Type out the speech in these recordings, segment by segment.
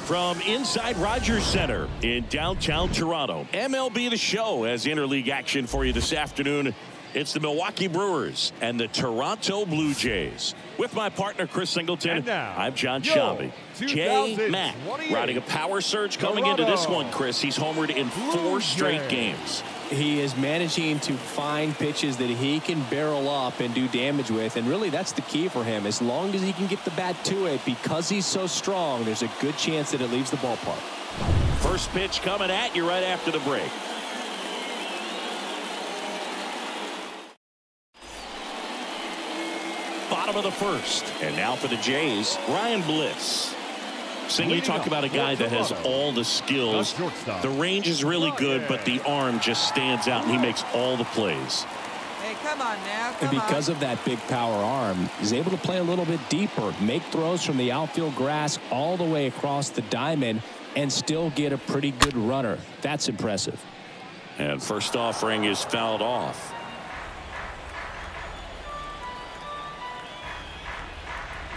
From inside Rogers Center in downtown Toronto, MLB The Show has interleague action for you this afternoon. It's the Milwaukee Brewers and the Toronto Blue Jays. With my partner, Chris Singleton, I'm John Shelby. Jay Mack riding a power surge coming into this one, Chris. He's homered in 4 straight games. He is managing to find pitches that he can barrel up and do damage with, and really that's the key for him. As long as he can get the bat to it, because he's so strong, there's a good chance that it leaves the ballpark. First pitch coming at you right after the break. Bottom of the first, and now for the Jays, Ryan Bliss. You talk about a guy that has all the skills. The range is really good, but the arm just stands out, and he makes all the plays. Hey, come on now. And because of that big power arm, he's able to play a little bit deeper, make throws from the outfield grass all the way across the diamond, and still get a pretty good runner. That's impressive. And first offering is fouled off.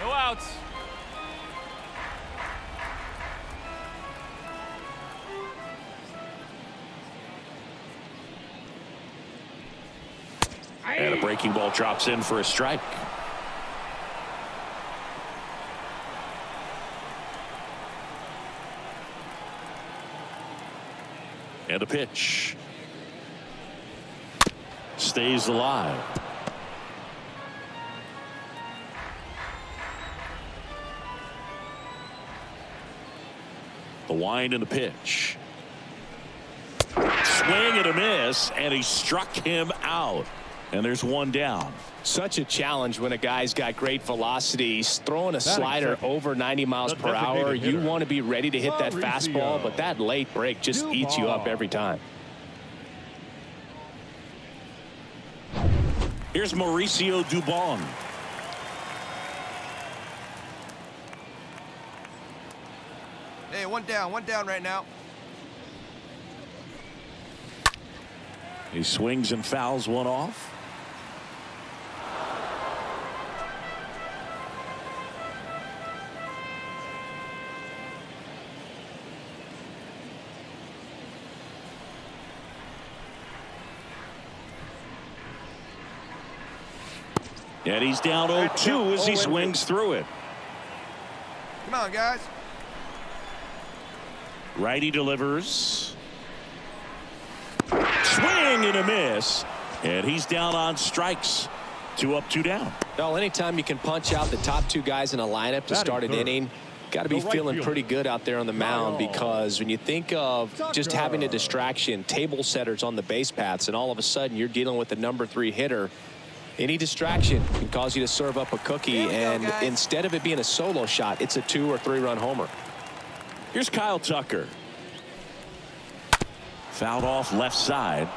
No outs. And a breaking ball drops in for a strike. And a pitch. Stays alive. The wind and the pitch. Swing and a miss, and he struck him out. And there's one down. Such a challenge when a guy's got great velocity. He's throwing a slider over 90 miles per hour. You want to be ready to hit that fastball, but that late break just eats you up every time. Here's Mauricio Dubon. Hey, one down right now. He swings and fouls one off. And he's down 0-2 as he swings through it. Come on, guys. Righty delivers. Swing and a miss. And he's down on strikes. 2 up, 2 down. Well, anytime you can punch out the top 2 guys in a lineup to start an inning, got to be feeling pretty good out there on the mound, because when you think of just having a distraction, table setters on the base paths, and all of a sudden you're dealing with the number 3 hitter, any distraction can cause you to serve up a cookie, and instead of it being a solo shot, it's a 2 or 3 run homer. Here's Kyle Tucker. Fouled off left side.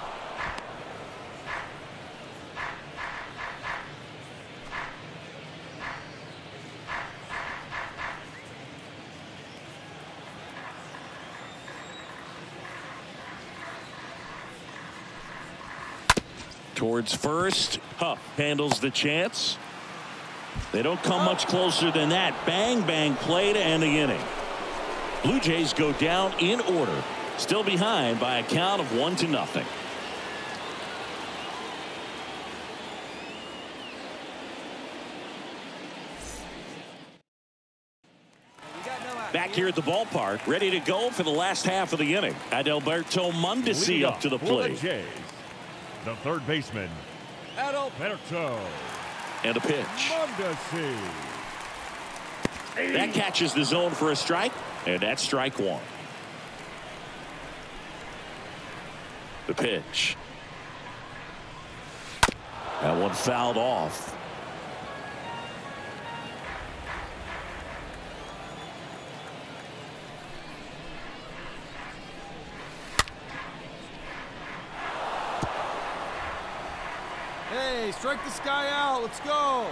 Towards first. Huff handles the chance. They don't come much closer than that. Bang, bang play to end the inning. Blue Jays go down in order. Still behind by a count of 1-0. Back here at the ballpark, ready to go for the last half of the inning. Adalberto Mondesi up to the plate. The third baseman, Adalberto. And a pitch. Mondesi. That catches the zone for a strike, and that's strike 1. The pitch. That one fouled off. Hey, strike this guy out. Let's go.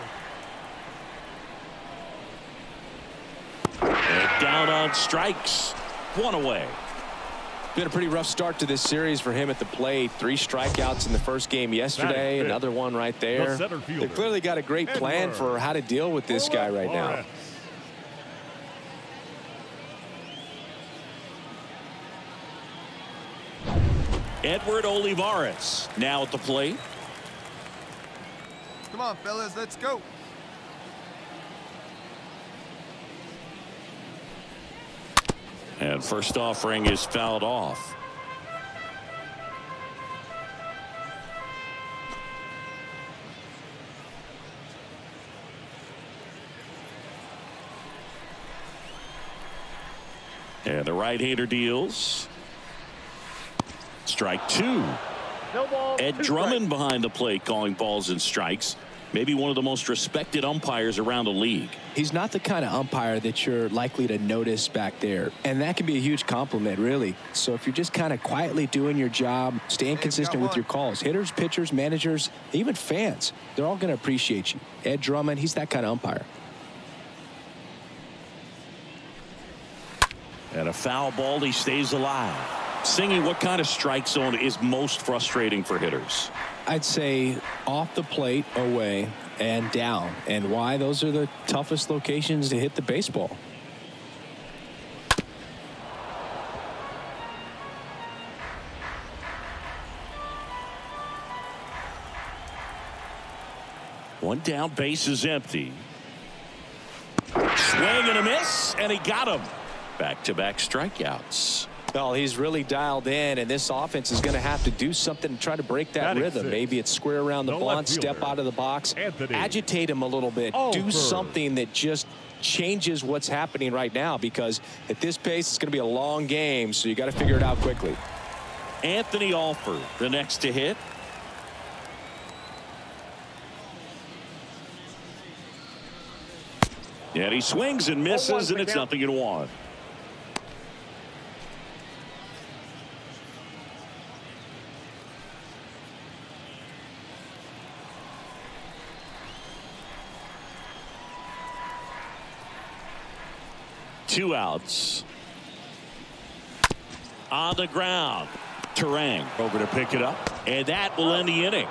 And down on strikes. 1 away. Been a pretty rough start to this series for him at the plate. 3 strikeouts in the first game yesterday. Another one right there. They've clearly got a great plan for how to deal with this guy right now. Edward Olivares now at the plate. Come on, fellas, let's go. And first offering is fouled off. And the right-hander deals. Strike two. No ball. Ed Drummond behind the plate calling balls and strikes. Maybe one of the most respected umpires around the league. He's not the kind of umpire that you're likely to notice back there. And that can be a huge compliment, really. So if you're just kind of quietly doing your job, staying consistent with your calls, hitters, pitchers, managers, even fans, they're all going to appreciate you. Ed Drummond, he's that kind of umpire. And a foul ball, he stays alive. Singing, what kind of strike zone is most frustrating for hitters? I'd say off the plate, away, and down. And why? Those are the toughest locations to hit the baseball. One down, base is empty. Swing and a miss, and he got him. Back-to-back strikeouts. Well, he's really dialed in, and this offense is going to have to do something to try to break that rhythm. Maybe it's square around the bunt, step out of the box, agitate him a little bit, do something that just changes what's happening right now, because at this pace, it's going to be a long game, so you got to figure it out quickly. Anthony Alford, the next to hit. And he swings and misses, and it's 0-1. Two outs. On the ground. Terang over to pick it up, and that will end the inning.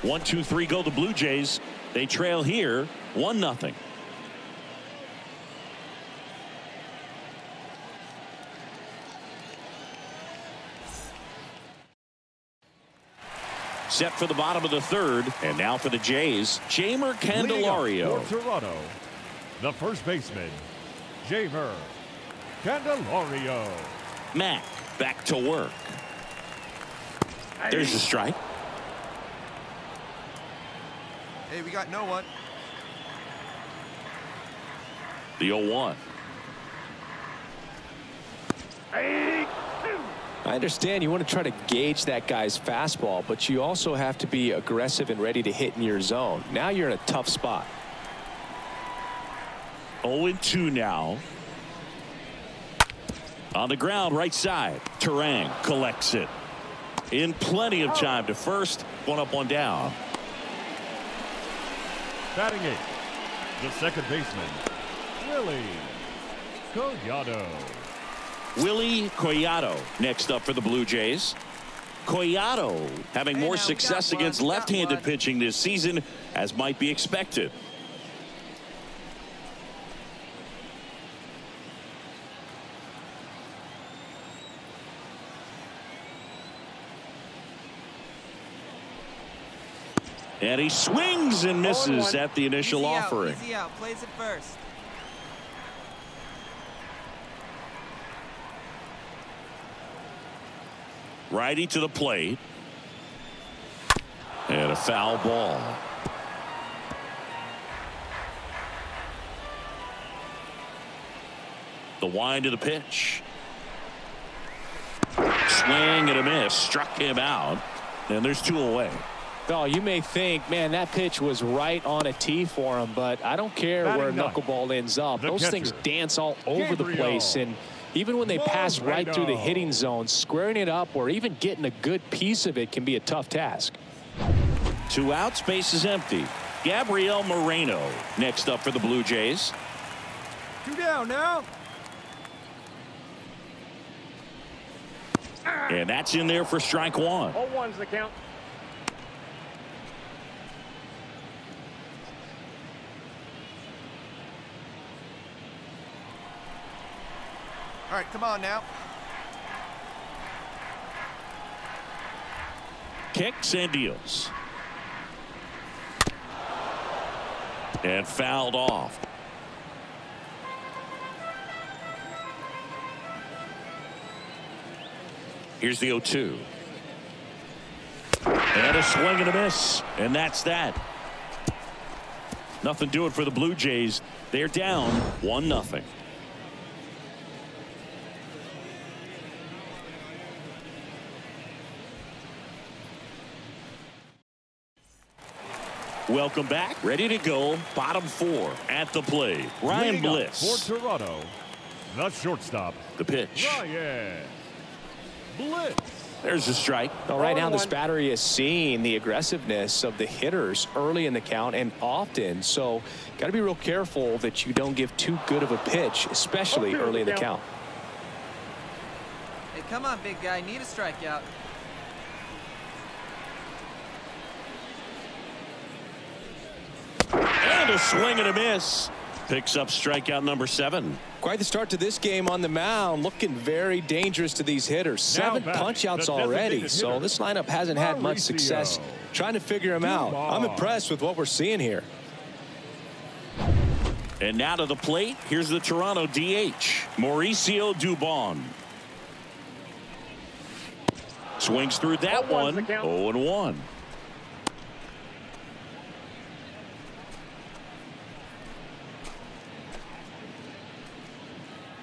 1-2-3 go the Blue Jays. They trail here 1-0. Set for the bottom of the third, and now for the Jays, Jeimer Candelario. For Toronto, the first baseman, Jeimer Candelario. Mack back to work. There's the strike. Hey, we got no one. The 0-1. I understand you want to try to gauge that guy's fastball, but you also have to be aggressive and ready to hit in your zone. Now you're in a tough spot. 0-2 now. On the ground, right side. Terang collects it. In plenty of time to first. One up, one down. Batting eighth, the second baseman, Willie Collado. Willie Collado next up for the Blue Jays. Collado having more success against left-handed pitching this season, as might be expected. And he swings and misses at the initial offering. Easy out. Plays it first. Righty to the plate. And a foul ball. The wind of the pitch. Swing and a miss. Struck him out. And there's two away. Oh, you may think, man, that pitch was right on a tee for him, but I don't care where a knuckleball ends up. Those things dance all over the place, and even when they pass right through the hitting zone, squaring it up or even getting a good piece of it can be a tough task. Two outs, base is empty. Gabriel Moreno next up for the Blue Jays. Two down now. And that's in there for strike one. 0-1's the count. All right, come on now. Kicks and deals. And fouled off. Here's the 0-2. And a swing and a miss. And that's that. Nothing doing for the Blue Jays. They're down 1-0. Welcome back. Ready to go. Bottom 4 at the plate. Ryan Bliss. For Toronto, the shortstop. The pitch. Ryan Bliss. There's a strike. Well, right now, this battery is seeing the aggressiveness of the hitters early in the count and often. So, got to be real careful that you don't give too good of a pitch, especially early in the count. Hey, come on, big guy. Need a strikeout. And a swing and a miss. Picks up strikeout number 7. Quite the start to this game on the mound. Looking very dangerous to these hitters. 7 punch-outs already. So this lineup hasn't had much success trying to figure him out. I'm impressed with what we're seeing here. And now to the plate. Here's the Toronto DH, Mauricio Dubon. Swings through that one. 0-1.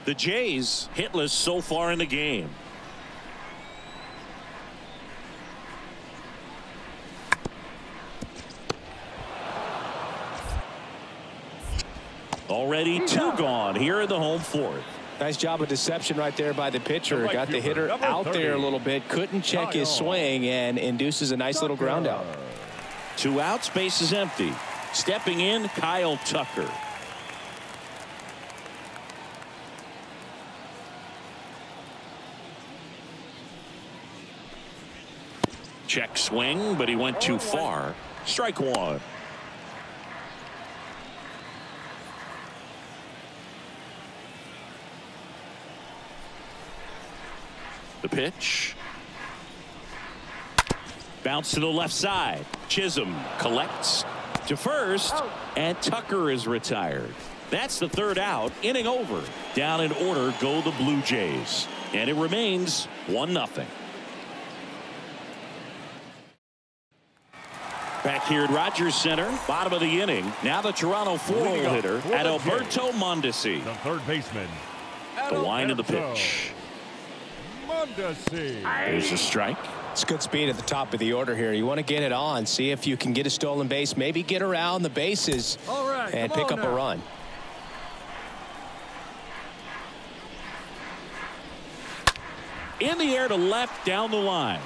The Jays hitless so far in the game. Already 2 gone here in the home 4th. Nice job of deception right there by the pitcher. Got the hitter out there a little bit. Couldn't check his swing and induces a nice little ground out. 2 outs, base is empty. Stepping in, Kyle Tucker. Check swing, but he went too far. Strike 1. The pitch. Bounce to the left side. Chisholm collects to first, and Tucker is retired. That's the 3rd out. Inning over. Down in order go the Blue Jays. And it remains 1-0. Back here at Rogers Center, bottom of the inning. Now the Toronto 4-hole hitter at Alberto Mondesi. The 3rd baseman. The line of the pitch. Mondesi. There's a strike. It's good speed at the top of the order here. You want to get it on, see if you can get a stolen base, maybe get around the bases and pick up a run. In the air to left down the line.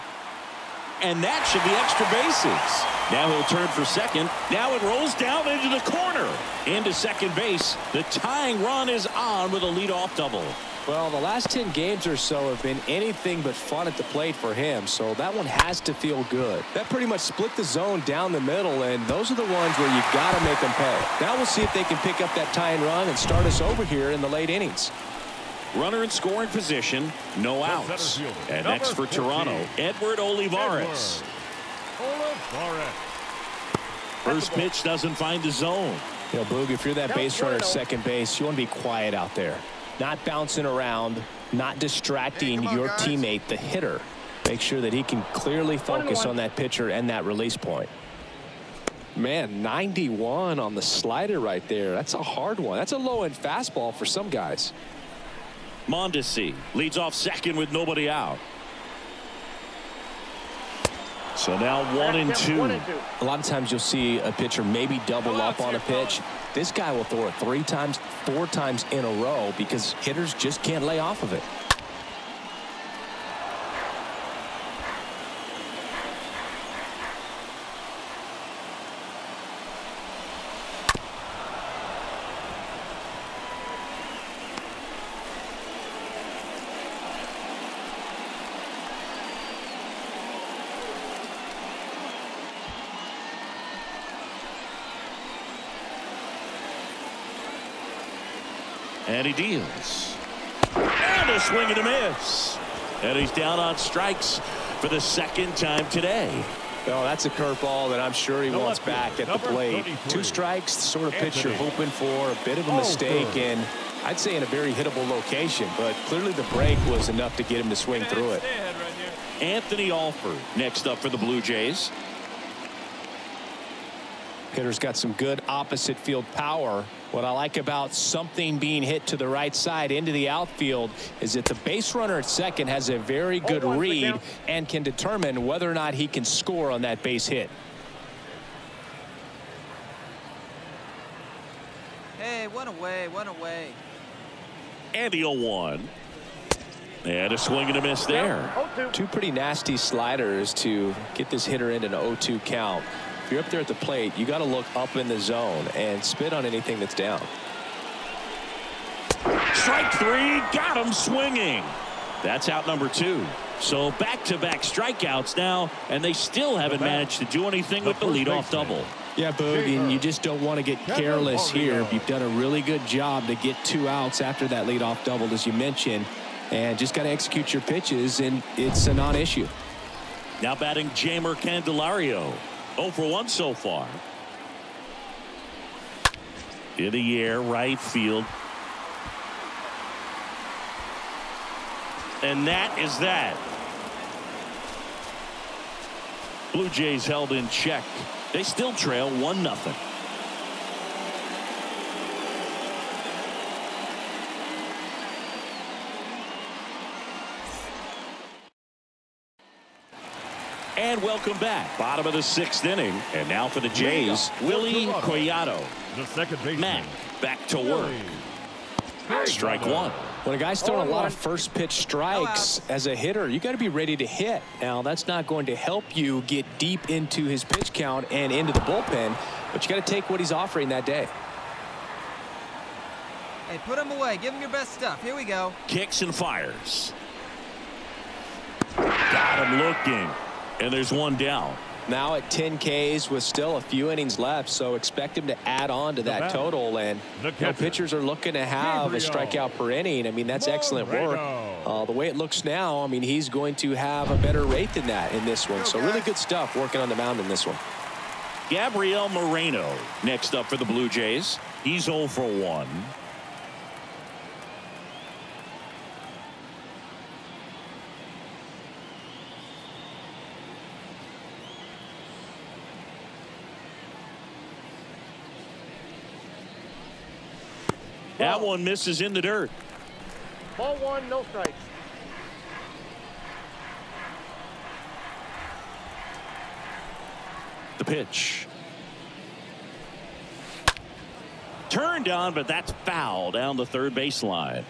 And that should be extra bases. Now he'll turn for second. Now it rolls down into the corner. Into second base. The tying run is on with a leadoff double. Well, the last 10 games or so have been anything but fun at the plate for him, so that one has to feel good. That pretty much split the zone down the middle, and those are the ones where you got to make them pay. Now we'll see if they can pick up that tying run and start us over here in the late innings. Runner in scoring position, no outs. And next for Toronto, Edward Olivares. First pitch doesn't find the zone. You know, Boog, if you're that base runner at second base, you want to be quiet out there. Not bouncing around, not distracting your teammate, the hitter. Make sure that he can clearly focus on that pitcher and that release point. Man, 91 on the slider right there. That's a hard one. That's a low-end fastball for some guys. Mondesi leads off second with nobody out. So now 1-2. A lot of times you'll see a pitcher maybe double up on a pitch. This guy will throw it 3 times, 4 times in a row because hitters just can't lay off of it. And he deals. And a swing and a miss. And he's down on strikes. for the second time today. Well, that's a curveball that I'm sure he wants back at the plate. 2 strikes, the sort of pitch you're hoping for. A bit of a mistake, and I'd say in a very hittable location, but clearly the break was enough to get him to swing through it. Anthony Alford next up for the Blue Jays. Hitter's got some good opposite field power. What I like about something being hit to the right side into the outfield is that the base runner at second has a very good read and can determine whether or not he can score on that base hit. Hey, one away, one away. And the 0-1. And a swing and a miss there. 2 pretty nasty sliders to get this hitter into an 0-2 count. If you're up there at the plate, you got to look up in the zone and spit on anything that's down. Strike 3, got him swinging. That's out number 2. So back-to-back strikeouts now, and they still haven't managed to do anything with the leadoff double. Yeah, Boog, and you just don't want to get careless here. You've done a really good job to get 2 outs after that leadoff double, as you mentioned, and just got to execute your pitches, and it's a non-issue. Now batting Jamer Candelario. 0 for 1 so far. In the air, right field. And that is that. Blue Jays held in check. They still trail 1-0. And welcome back. Bottom of the 6th inning. And now for the Jays, Willie Collado. The second baseman. Matt back to work. Strike 1. When a guy's throwing a lot of first pitch strikes as a hitter, you got to be ready to hit. Now, that's not going to help you get deep into his pitch count and into the bullpen, but you got to take what he's offering that day. Hey, put him away. Give him your best stuff. Here we go. Kicks and fires. Got him looking. And there's 1 down. Now at 10 Ks with still a few innings left, so expect him to add on to that total. And pitchers are looking to have a strikeout per inning. I mean, that's excellent work. The way it looks now, I mean, he's going to have a better rate than that in this one. So really good stuff working on the mound in this one. Gabriel Moreno next up for the Blue Jays. He's 0 for 1. That one misses in the dirt. Ball 1, no strikes. The pitch. Turned on, but that's foul down the third baseline.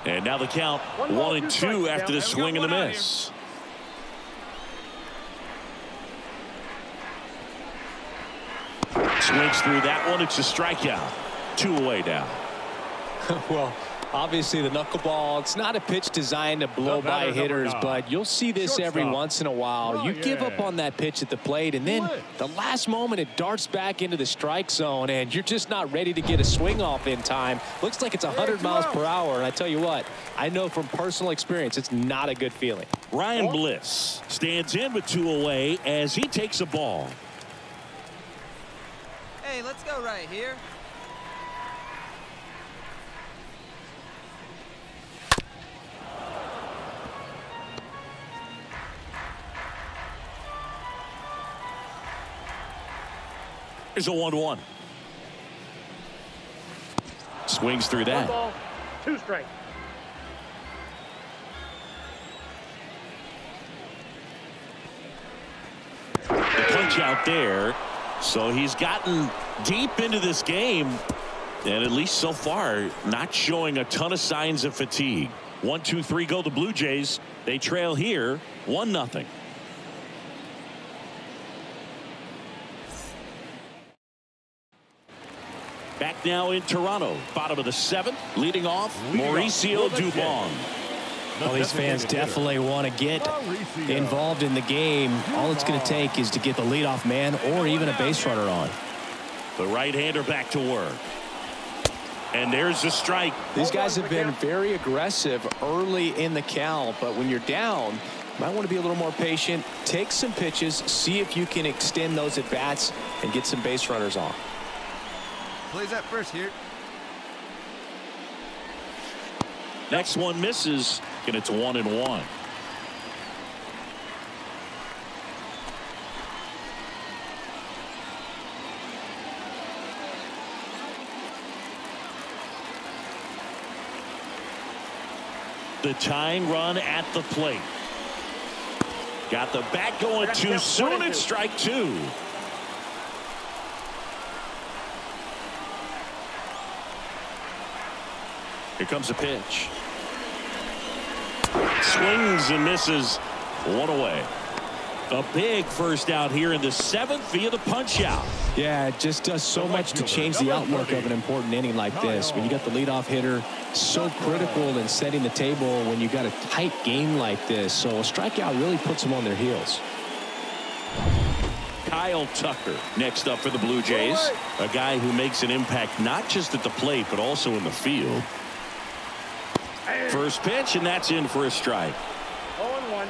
And now the count 1-2 after the swing and the miss. Swings through that one. It's a strikeout. 2 away now. Well, obviously the knuckleball, it's not a pitch designed to blow by hitters, but you'll see this every once in a while. You give up on that pitch at the plate, and then the last moment it darts back into the strike zone, and you're just not ready to get a swing off in time. Looks like it's 100 miles per hour, and I tell you what, I know from personal experience it's not a good feeling. Ryan Bliss stands in with 2 away as he takes a ball. Hey, let's go right here. Here's a 1-1. Swings through that. 1 ball, 2 strikes. The punch out there. So he's gotten deep into this game, and at least so far not showing a ton of signs of fatigue. 1-2-3 go the Blue Jays. They trail here 1-0. Back now in Toronto, bottom of the 7th, leading off Mauricio Dubon. Well, these fans definitely want to get involved in the game. All it's going to take is to get the leadoff man or even a base runner on. The right-hander back to work. And there's the strike. These guys have been very aggressive early in the count, but when you're down, you might want to be a little more patient. Take some pitches, see if you can extend those at bats and get some base runners on. Plays that first here. Next one misses, and it's 1-1. The tying run at the plate. Got the bat going too soon. It's strike 2. Here comes a pitch. Swings and misses. 1 away. A big first out here in the 7th via the punch out. Yeah, it just does so much to change the outlook of an important inning like this. When you got the leadoff hitter, so critical in setting the table when you got a tight game like this. So a strikeout really puts them on their heels. Kyle Tucker next up for the Blue Jays. A guy who makes an impact not just at the plate but also in the field. First pitch, and that's in for a strike. 0-1.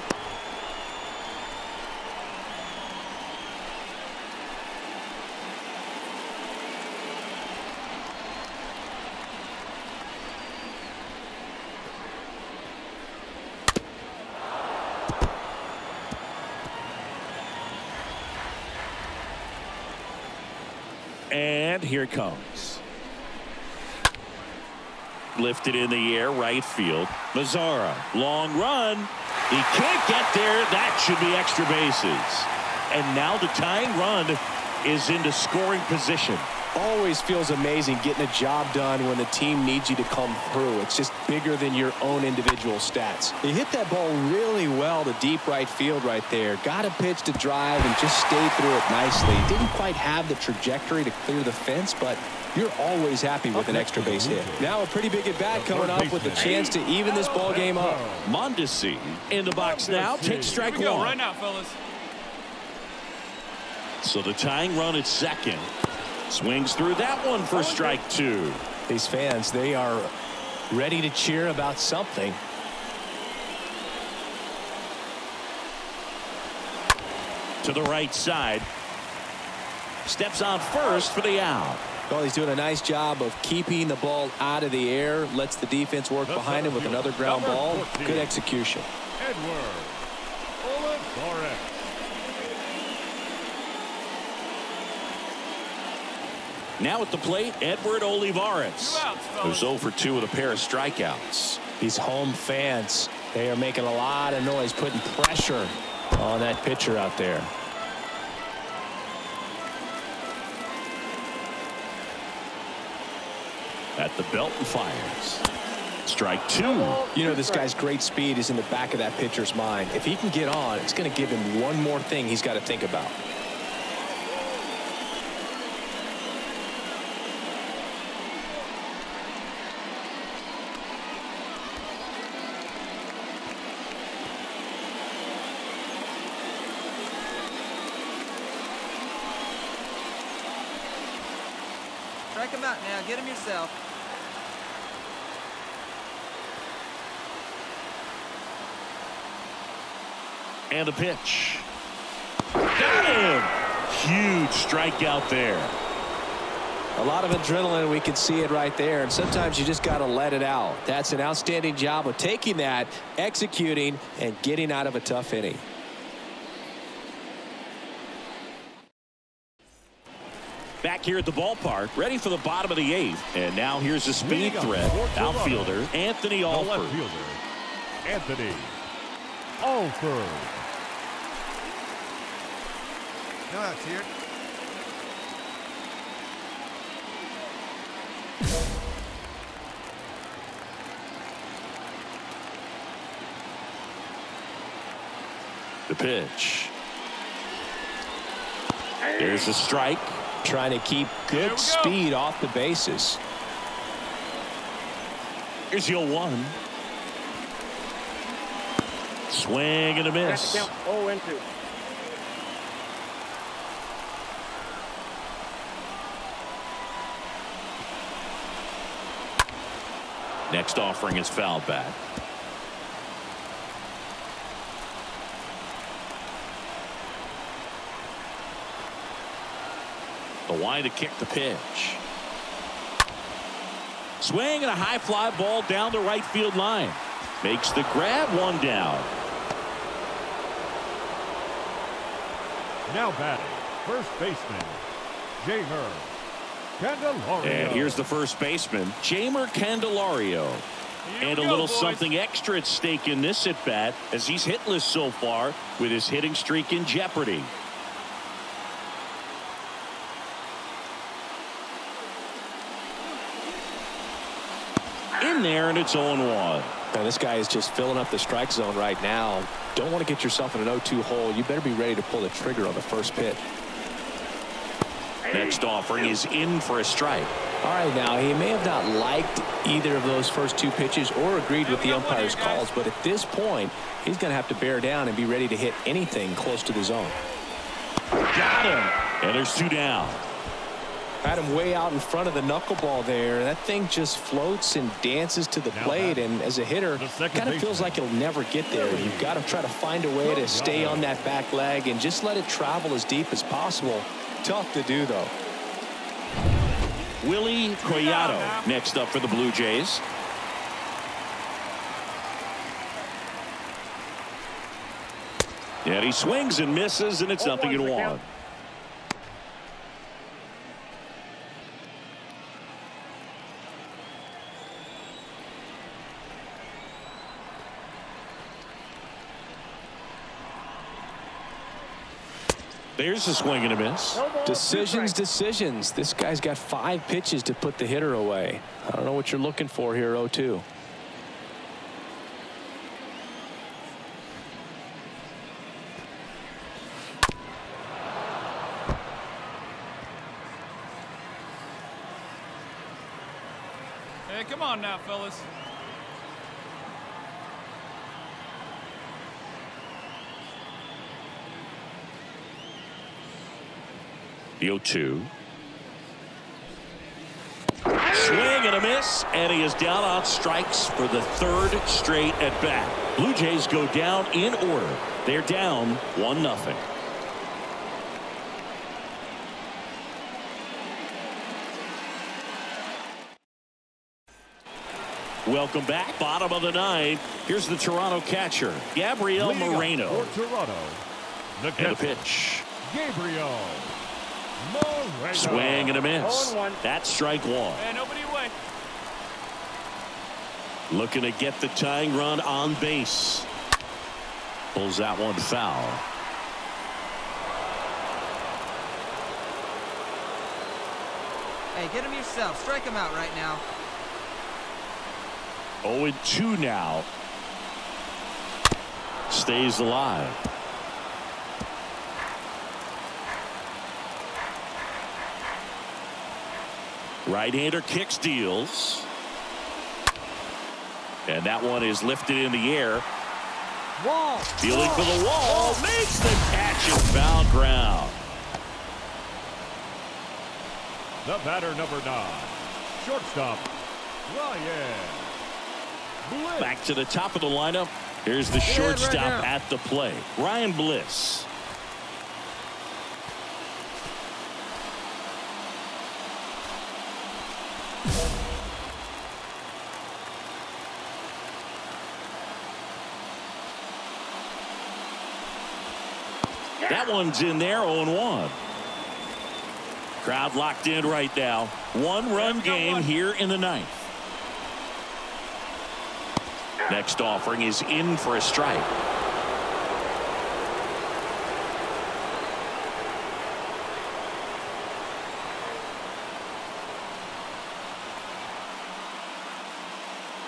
And here it comes. Lifted in the air, right field. Mazzara, long run. He can't get there. That should be extra bases. And now the tying run is into scoring position. Always feels amazing getting a job done when the team needs you to come through. It's just bigger than your own individual stats. He hit that ball really well to deep right field right there. Got a pitch to drive and just stayed through it nicely. Didn't quite have the trajectory to clear the fence, but you're always happy with an extra base hit. Now a pretty big at bat coming up with the chance to even this ball game up. Mondesi in the box now. Takes strike 1. Go right now, fellas. So the tying run at second. Swings through that one for strike 2. These fans, they are ready to cheer about something. To the right side. Steps on first for the out. Well, he's doing a nice job of keeping the ball out of the air. Lets the defense work behind him with another ground ball. Good execution. Now at the plate, Edward Olivares, who's 0 for 2 with a pair of strikeouts. These home fans, they are making a lot of noise, putting pressure on that pitcher out there. At the belt and fires. Strike 2. You know, this guy's great speed is in the back of that pitcher's mind. If he can get on, it's going to give him one more thing he's got to think about. Strike him out now. Get him yourself. And a pitch. Got him. Huge strikeout there. A lot of adrenaline. We can see it right there. And sometimes you just got to let it out. That's an outstanding job of taking that, executing, and getting out of a tough inning. Back here at the ballpark, ready for the bottom of the 8th. And now here's the speed threat. Outfielder Anthony Alford. Anthony Alford. No outs here. The pitch. There's a strike. Trying to keep good speed off the bases. Here's the 0-1. Swing and a miss. 0-2. Next offering is fouled back. The wide to kick the pitch. Swing and a high fly ball down the right field line. Makes the grab, one down. Now batting, first baseman, Jamer Candelario. And here's the first baseman, Jamer Candelario. And a little something extra at stake in this at bat, as he's hitless so far with his hitting streak in jeopardy. In there, and it's 0-1. Now, this guy is just filling up the strike zone right now. Don't want to get yourself in an 0-2 hole. You better be ready to pull the trigger on the first pitch. Next offering is in for a strike. All right, now he may have not liked either of those first two pitches or agreed with the umpire's calls, but at this point, he's going to have to bear down and be ready to hit anything close to the zone. Got him. And there's 2 down. Had him way out in front of the knuckleball there. That thing just floats and dances to the plate, and as a hitter, kind of feels like he'll never get there. You've got to try to find a way to stay on that back leg and just let it travel as deep as possible. Tough to do, though. Willie Collado next up for the Blue Jays. And he swings and misses, and it's 0-1. There's a swing and a miss. Decisions. This guy's got 5 pitches to put the hitter away. I don't know what you're looking for here, 0-2. Hey, come on now, fellas. The 0-2. Swing and a miss, and he is down on strikes for the 3rd straight at bat. Blue Jays go down in order. They're down 1-0. Welcome back. Bottom of the 9th. Here's the Toronto catcher, Gabriel Moreno. For Toronto, and a pitch. Gabriel Moreno. Swing and a miss. That's strike 1. Hey, nobody away. Looking to get the tying run on base. Pulls that one foul. Hey, get him yourself. Strike him out right now. 0-2 now. Stays alive. Right-hander kicks, deals. And that one is lifted in the air. Wall. Feeling for the wall. Makes the catch in foul ground. The batter, number 9, shortstop, Ryan Bliss. Back to the top of the lineup. Here's the shortstop at the plate, Ryan Bliss. That one's in there, 0-1. Crowd locked in right now. 1-run game here in the 9th. Next offering is in for a strike.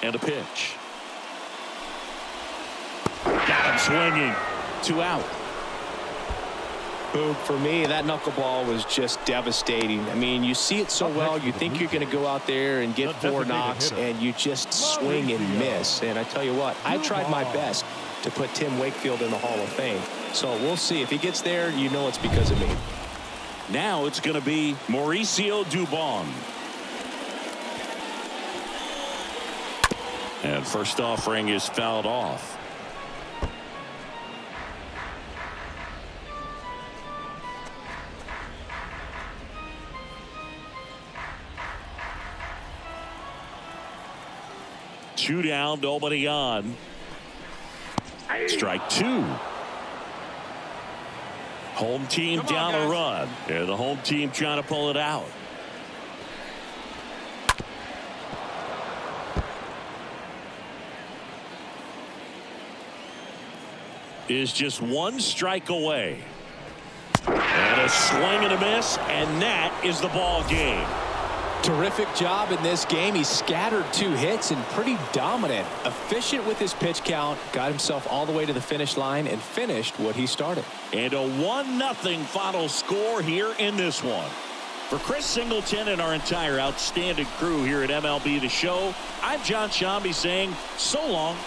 And a pitch. Got him swinging. 2 out. For me, that knuckleball was just devastating. I mean, you see it so well, you think you're going to go out there and get 4 knocks, and you just swing and miss. And I tell you what, I tried my best to put Tim Wakefield in the Hall of Fame. So we'll see. If he gets there, you know it's because of me. Now it's going to be Mauricio Dubon. And first offering is fouled off. Two down, nobody on. Strike two. Home team down a run. Yeah, the home team trying to pull it out. Is just one strike away. And a swing and a miss, and that is the ball game. Terrific job in this game. He scattered 2 hits and pretty dominant. Efficient with his pitch count. Got himself all the way to the finish line and finished what he started. And a 1-0 final score here in this one. For Chris Singleton and our entire outstanding crew here at MLB The Show, I'm John Shambi saying so long